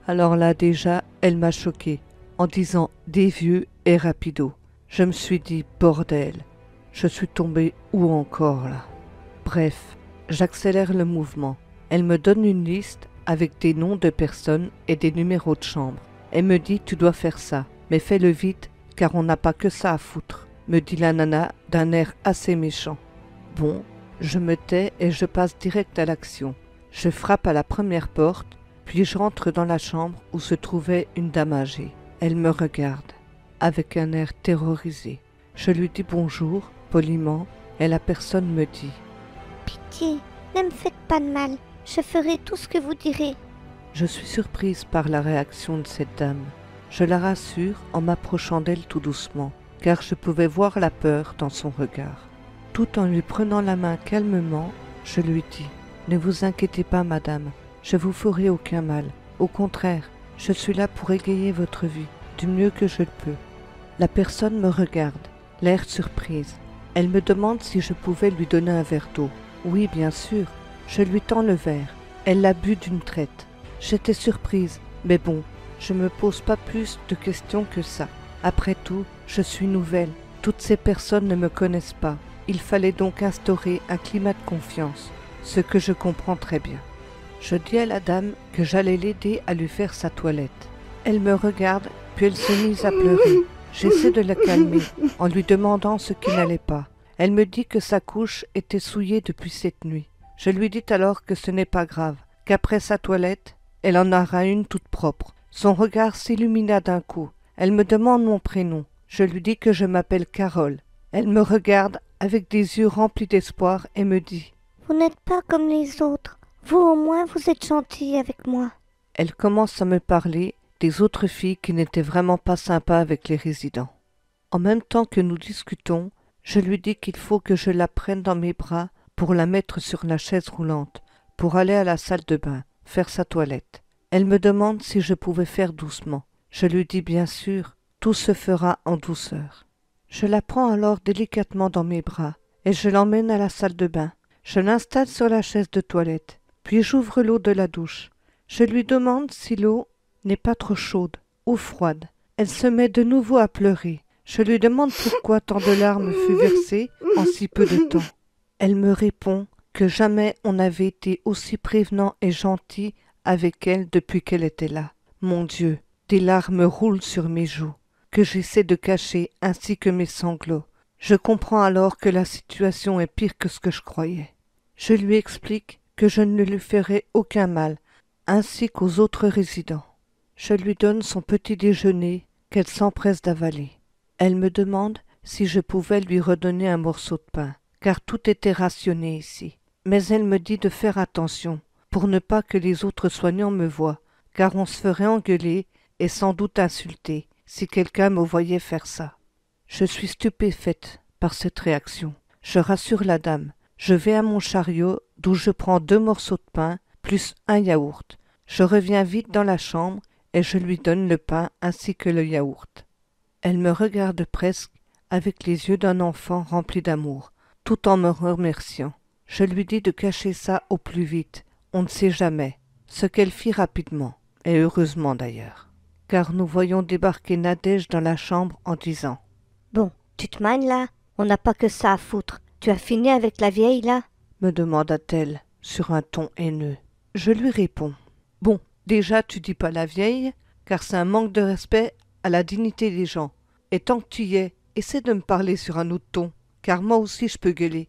Alors là déjà, elle m'a choqué en disant des vieux et rapido. Je me suis dit bordel, je suis tombé où encore là? Bref, j'accélère le mouvement. Elle me donne une liste avec des noms de personnes et des numéros de chambre. Elle me dit tu dois faire ça, mais fais-le vite car on n'a pas que ça à foutre, me dit la nana d'un air assez méchant. Bon, je me tais et je passe direct à l'action. Je frappe à la première porte, puis je rentre dans la chambre où se trouvait une dame âgée. Elle me regarde, avec un air terrorisé. Je lui dis bonjour, poliment, et la personne me dit « Pitié, ne me faites pas de mal, je ferai tout ce que vous direz. » Je suis surprise par la réaction de cette dame. Je la rassure en m'approchant d'elle tout doucement, car je pouvais voir la peur dans son regard. Tout en lui prenant la main calmement, je lui dis « Ne vous inquiétez pas, madame, je vous ferai aucun mal. Au contraire, je suis là pour égayer votre vie, du mieux que je le peux. » La personne me regarde, l'air surprise. Elle me demande si je pouvais lui donner un verre d'eau. Oui, bien sûr. Je lui tends le verre. Elle l'a bu d'une traite. J'étais surprise, mais bon, je me pose pas plus de questions que ça. Après tout, je suis nouvelle. Toutes ces personnes ne me connaissent pas. Il fallait donc instaurer un climat de confiance, ce que je comprends très bien. Je dis à la dame que j'allais l'aider à lui faire sa toilette. Elle me regarde, puis elle s'est mise à pleurer. J'essaie de la calmer en lui demandant ce qui n'allait pas. Elle me dit que sa couche était souillée depuis cette nuit. Je lui dis alors que ce n'est pas grave, qu'après sa toilette, elle en aura une toute propre. Son regard s'illumina d'un coup. Elle me demande mon prénom. Je lui dis que je m'appelle Carole. Elle me regarde avec des yeux remplis d'espoir, et me dit Vous n'êtes pas comme les autres. Vous au moins, vous êtes gentil avec moi. Elle commence à me parler des autres filles qui n'étaient vraiment pas sympas avec les résidents. En même temps que nous discutons, je lui dis qu'il faut que je la prenne dans mes bras pour la mettre sur la chaise roulante, pour aller à la salle de bain, faire sa toilette. Elle me demande si je pouvais faire doucement. Je lui dis bien sûr, tout se fera en douceur. Je la prends alors délicatement dans mes bras et je l'emmène à la salle de bain. Je l'installe sur la chaise de toilette, puis j'ouvre l'eau de la douche. Je lui demande si l'eau n'est pas trop chaude ou froide. Elle se met de nouveau à pleurer. Je lui demande pourquoi tant de larmes furent versées en si peu de temps. Elle me répond que jamais on n'avait été aussi prévenant et gentil avec elle depuis qu'elle était là. Mon Dieu, des larmes roulent sur mes joues, que j'essaie de cacher ainsi que mes sanglots. Je comprends alors que la situation est pire que ce que je croyais. Je lui explique que je ne lui ferai aucun mal, ainsi qu'aux autres résidents. Je lui donne son petit déjeuner qu'elle s'empresse d'avaler. Elle me demande si je pouvais lui redonner un morceau de pain, car tout était rationné ici. Mais elle me dit de faire attention, pour ne pas que les autres soignants me voient, car on se ferait engueuler et sans doute insulter si quelqu'un me voyait faire ça. Je suis stupéfaite par cette réaction. Je rassure la dame. Je vais à mon chariot, d'où je prends 2 morceaux de pain, plus un yaourt. Je reviens vite dans la chambre et je lui donne le pain ainsi que le yaourt. Elle me regarde presque avec les yeux d'un enfant rempli d'amour, tout en me remerciant. Je lui dis de cacher ça au plus vite, on ne sait jamais, ce qu'elle fit rapidement, et heureusement d'ailleurs, car nous voyons débarquer Nadège dans la chambre en disant « Bon, tu te manges là? On n'a pas que ça à foutre. Tu as fini avec la vieille là ?» me demanda-t-elle sur un ton haineux. Je lui réponds « Bon, déjà tu dis pas la vieille, car c'est un manque de respect à la dignité des gens. Et tant que tu y es, essaie de me parler sur un autre ton, car moi aussi je peux gueuler.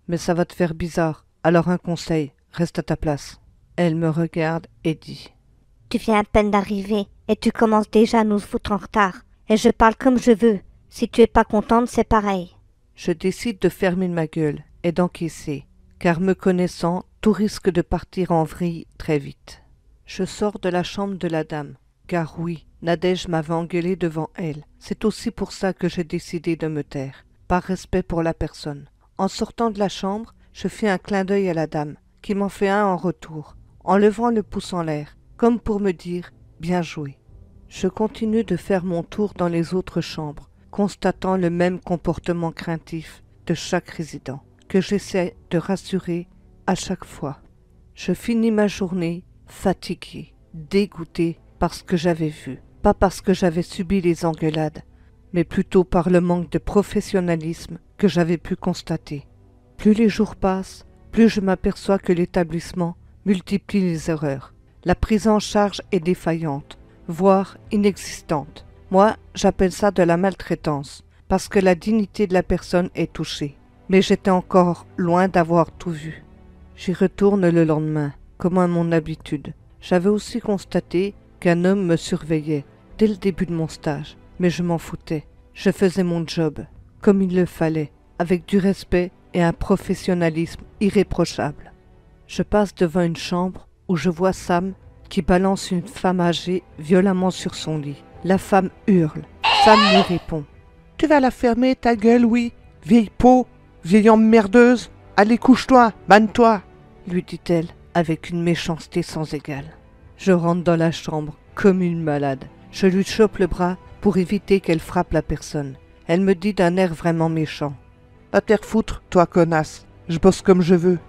Mais ça va te faire bizarre, alors un conseil, reste à ta place. » Elle me regarde et dit « Tu viens à peine d'arriver et tu commences déjà à nous foutre en retard. Et je parle comme je veux. Si tu es pas contente, c'est pareil. » Je décide de fermer ma gueule et d'encaisser, car me connaissant, tout risque de partir en vrille très vite. Je sors de la chambre de la dame, car oui, Nadège m'avait engueulé devant elle. C'est aussi pour ça que j'ai décidé de me taire, par respect pour la personne. En sortant de la chambre, je fais un clin d'œil à la dame, qui m'en fait un en retour, en levant le pouce en l'air, comme pour me dire « bien joué ». Je continue de faire mon tour dans les autres chambres, constatant le même comportement craintif de chaque résident, que j'essaie de rassurer à chaque fois. Je finis ma journée fatiguée, dégoûtée par ce que j'avais vu, pas parce que j'avais subi les engueulades, mais plutôt par le manque de professionnalisme que j'avais pu constater. Plus les jours passent, plus je m'aperçois que l'établissement multiplie les erreurs. La prise en charge est défaillante, voire inexistante. Moi, j'appelle ça de la maltraitance, parce que la dignité de la personne est touchée. Mais j'étais encore loin d'avoir tout vu. J'y retourne le lendemain, comme à mon habitude. J'avais aussi constaté qu'un homme me surveillait dès le début de mon stage, mais je m'en foutais. Je faisais mon job, comme il le fallait, avec du respect et un professionnalisme irréprochable. Je passe devant une chambre où je vois Sam qui balance une femme âgée violemment sur son lit. La femme hurle. Sam lui répond. « Tu vas la fermer, ta gueule, oui, vieille peau, vieille emmerdeuse. Allez, couche-toi, banne-toi » lui dit-elle avec une méchanceté sans égale. Je rentre dans la chambre comme une malade. Je lui chope le bras pour éviter qu'elle frappe la personne. Elle me dit d'un air vraiment méchant. « Va te faire foutre, toi connasse. Je bosse comme je veux. »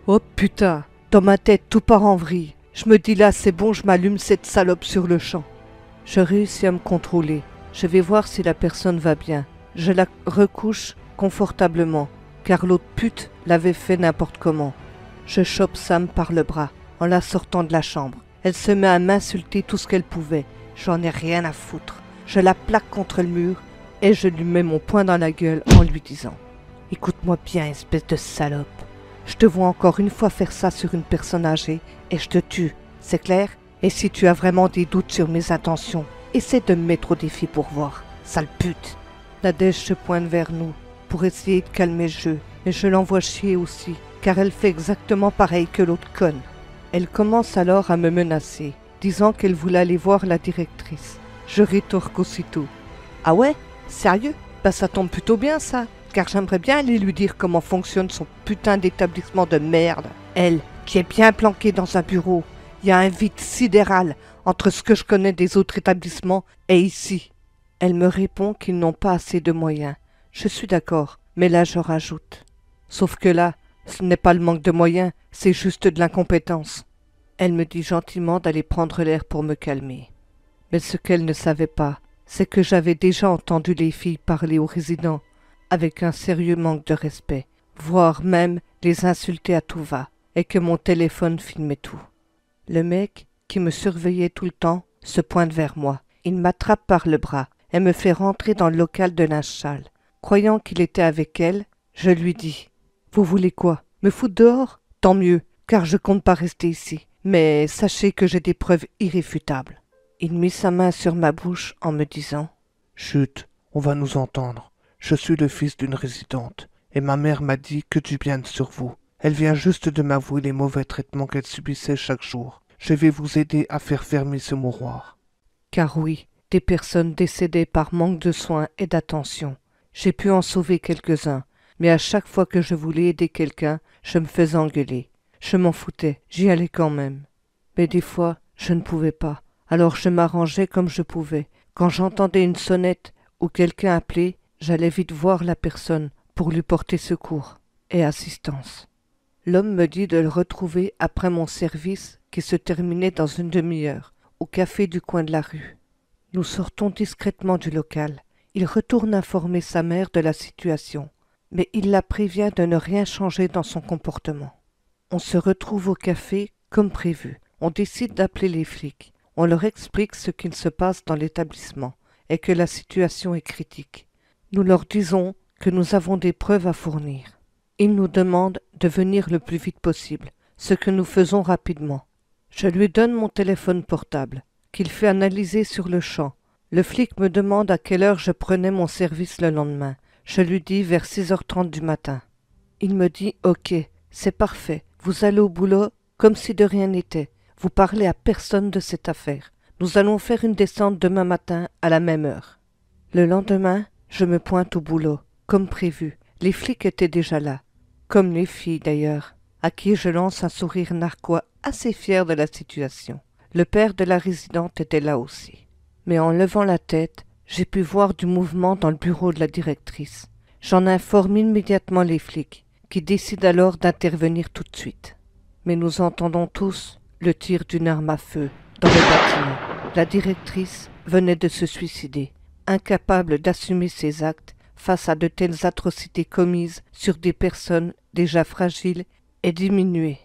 Oh putain, dans ma tête tout part en vrille. Je me dis là, c'est bon, je m'allume cette salope sur le champ. Je réussis à me contrôler. Je vais voir si la personne va bien. Je la recouche confortablement, car l'autre pute l'avait fait n'importe comment. Je chope Sam par le bras, en la sortant de la chambre. Elle se met à m'insulter tout ce qu'elle pouvait. J'en ai rien à foutre. Je la plaque contre le mur et je lui mets mon poing dans la gueule en lui disant « Écoute-moi bien, espèce de salope. Je te vois encore une fois faire ça sur une personne âgée et je te tue, c'est clair? Et si tu as vraiment des doutes sur mes intentions, essaie de me mettre au défi pour voir, sale pute. » Nadège se pointe vers nous pour essayer de calmer le jeu, mais je l'envoie chier aussi, car elle fait exactement pareil que l'autre conne. Elle commence alors à me menacer, disant qu'elle voulait aller voir la directrice. Je rétorque aussitôt. Ah ouais? Sérieux? Bah ça tombe plutôt bien ça, car j'aimerais bien aller lui dire comment fonctionne son putain d'établissement de merde. Elle, qui est bien planquée dans un bureau, il y a un vide sidéral entre ce que je connais des autres établissements et ici. Elle me répond qu'ils n'ont pas assez de moyens. Je suis d'accord, mais là je rajoute. Sauf que là, ce n'est pas le manque de moyens, c'est juste de l'incompétence. Elle me dit gentiment d'aller prendre l'air pour me calmer. Mais ce qu'elle ne savait pas, c'est que j'avais déjà entendu les filles parler aux résidents, avec un sérieux manque de respect, voire même les insulter à tout va, et que mon téléphone filmait tout. Le mec, qui me surveillait tout le temps, se pointe vers moi. Il m'attrape par le bras et me fait rentrer dans le local de linge sale. Croyant qu'il était avec elle, je lui dis « Vous voulez quoi? Me foutre dehors? Tant mieux, car je compte pas rester ici. Mais sachez que j'ai des preuves irréfutables. » Il mit sa main sur ma bouche en me disant « Chut, on va nous entendre. Je suis le fils d'une résidente, et ma mère m'a dit que du bien sur vous. Elle vient juste de m'avouer les mauvais traitements qu'elle subissait chaque jour. Je vais vous aider à faire fermer ce mouroir. » Car oui, des personnes décédées par manque de soins et d'attention. J'ai pu en sauver quelques-uns, mais à chaque fois que je voulais aider quelqu'un, je me faisais engueuler. Je m'en foutais, j'y allais quand même. Mais des fois, je ne pouvais pas, alors je m'arrangeais comme je pouvais. Quand j'entendais une sonnette ou quelqu'un appelait, j'allais vite voir la personne pour lui porter secours et assistance. L'homme me dit de le retrouver après mon service qui se terminait dans une demi-heure, au café du coin de la rue. Nous sortons discrètement du local. Il retourne informer sa mère de la situation, mais il la prévient de ne rien changer dans son comportement. On se retrouve au café comme prévu. On décide d'appeler les flics. On leur explique ce qu'il se passe dans l'établissement et que la situation est critique. Nous leur disons que nous avons des preuves à fournir. Ils nous demandent de venir le plus vite possible, ce que nous faisons rapidement. Je lui donne mon téléphone portable, qu'il fait analyser sur le champ. Le flic me demande à quelle heure je prenais mon service le lendemain. Je lui dis vers 6h30 du matin. Il me dit « Ok, c'est parfait, vous allez au boulot comme si de rien n'était. Vous parlez à personne de cette affaire. Nous allons faire une descente demain matin à la même heure. » Le lendemain, je me pointe au boulot, comme prévu. Les flics étaient déjà là, comme les filles d'ailleurs, à qui je lance un sourire narquois assez fier de la situation. Le père de la résidente était là aussi. Mais en levant la tête, j'ai pu voir du mouvement dans le bureau de la directrice. J'en informe immédiatement les flics, qui décident alors d'intervenir tout de suite. Mais nous entendons tous le tir d'une arme à feu dans le bâtiment. La directrice venait de se suicider, incapable d'assumer ses actes face à de telles atrocités commises sur des personnes déjà fragiles et diminuées.